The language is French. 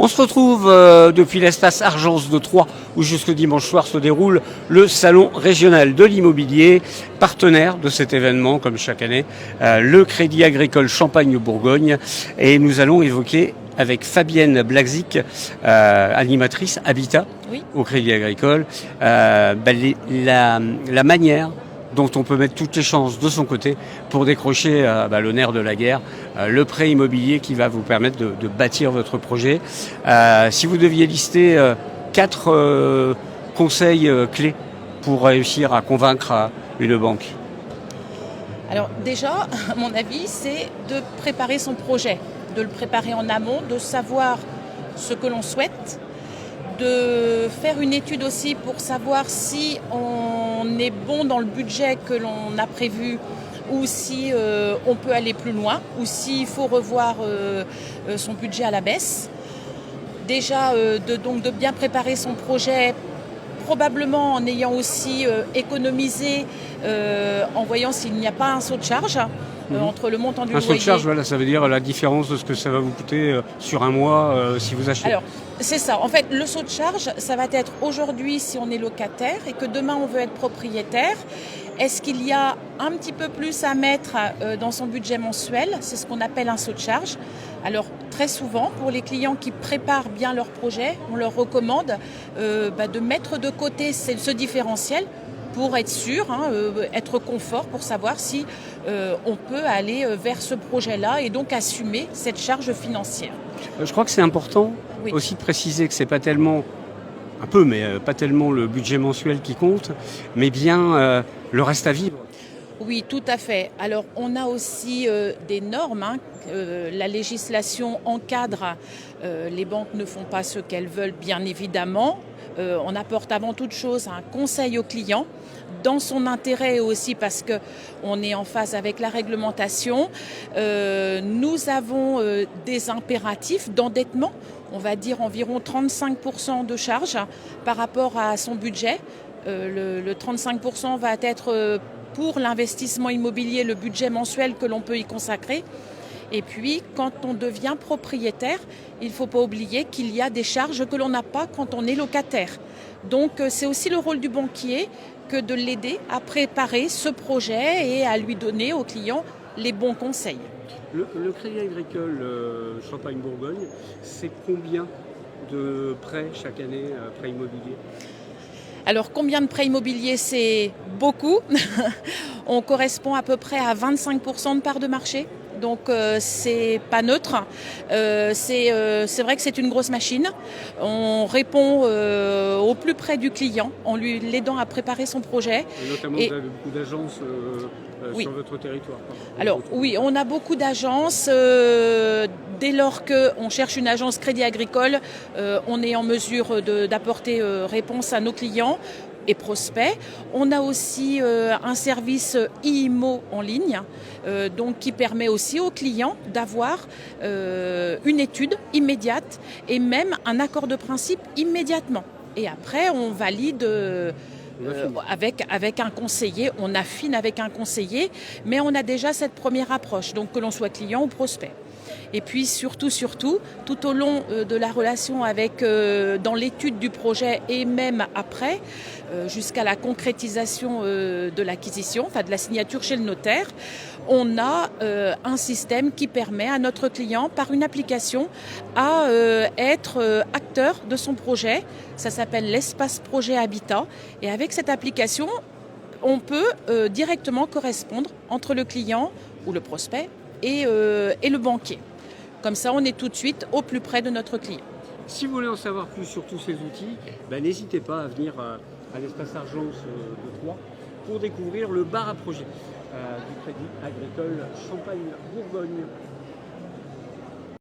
On se retrouve depuis l'espace Argence de Troyes où jusque dimanche soir se déroule le salon régional de l'immobilier, partenaire de cet événement comme chaque année, le Crédit Agricole Champagne-Bourgogne. Et nous allons évoquer avec Fabienne Blagzik, animatrice Habitat au Crédit Agricole, la manière dont on peut mettre toutes les chances de son côté pour décrocher le nerf de la guerre, le prêt immobilier qui va vous permettre de bâtir votre projet. Si vous deviez lister 4 conseils clés pour réussir à convaincre une banque. Alors déjà, à mon avis, c'est de préparer son projet, de le préparer en amont, de savoir ce que l'on souhaite, de faire une étude aussi pour savoir si on est bon dans le budget que l'on a prévu ou si on peut aller plus loin ou s'il faut revoir son budget à la baisse. Déjà, donc de bien préparer son projet, probablement en ayant aussi économisé, en voyant s'il n'y a pas un saut de charge. Entre le montant du loyer. Un saut de charge, voilà, ça veut dire la différence de ce que ça va vous coûter sur un mois si vous achetez. Alors, c'est ça. En fait, le saut de charge, ça va être aujourd'hui si on est locataire et que demain on veut être propriétaire. Est-ce qu'il y a un petit peu plus à mettre dans son budget mensuel? C'est ce qu'on appelle un saut de charge. Alors, très souvent, pour les clients qui préparent bien leur projet, on leur recommande de mettre de côté ce différentiel pour être sûr, être confort, pour savoir si on peut aller vers ce projet-là et donc assumer cette charge financière. Je crois que c'est important aussi de préciser que c'est pas tellement, un peu, mais pas tellement le budget mensuel qui compte, mais bien le reste à vivre. Oui, tout à fait. Alors, on a aussi des normes. La législation encadre. Les banques ne font pas ce qu'elles veulent, bien évidemment. On apporte avant toute chose un conseil au client, dans son intérêt aussi parce qu'on est en phase avec la réglementation. Nous avons des impératifs d'endettement, on va dire environ 35% de charge par rapport à son budget. Le 35% va être pour l'investissement immobilier, le budget mensuel que l'on peut y consacrer. Et puis, quand on devient propriétaire, il ne faut pas oublier qu'il y a des charges que l'on n'a pas quand on est locataire. Donc, c'est aussi le rôle du banquier que de l'aider à préparer ce projet et à lui donner au client les bons conseils. Le Crédit Agricole Champagne-Bourgogne, c'est combien de prêts chaque année, prêts immobiliers ? Alors, combien de prêts immobiliers? C'est beaucoup. On correspond à peu près à 25% de part de marché. Donc c'est pas neutre. C'est vrai que c'est une grosse machine. On répond au plus près du client en lui l'aidant à préparer son projet. Et notamment, vous avez beaucoup d'agences sur votre territoire. Alors oui, on a beaucoup d'agences. Dès lors qu'on cherche une agence Crédit Agricole, on est en mesure d'apporter réponse à nos clients et prospects. On a aussi un service IMO en ligne, donc qui permet aussi aux clients d'avoir une étude immédiate et même un accord de principe immédiatement. Et après, on valide avec un conseiller, on affine avec un conseiller, mais on a déjà cette première approche, donc que l'on soit client ou prospect. Et puis surtout, tout au long de la relation avec, dans l'étude du projet et même après, jusqu'à la concrétisation de l'acquisition, enfin de la signature chez le notaire, on a un système qui permet à notre client, par une application, à être acteur de son projet. Ça s'appelle l'espace projet Habitat. Et avec cette application, on peut directement correspondre entre le client ou le prospect et le banquier. Comme ça, on est tout de suite au plus près de notre client. Si vous voulez en savoir plus sur tous ces outils, n'hésitez pas à venir à l'espace Argence de Troyes pour découvrir le bar à projet du Crédit Agricole Champagne-Bourgogne.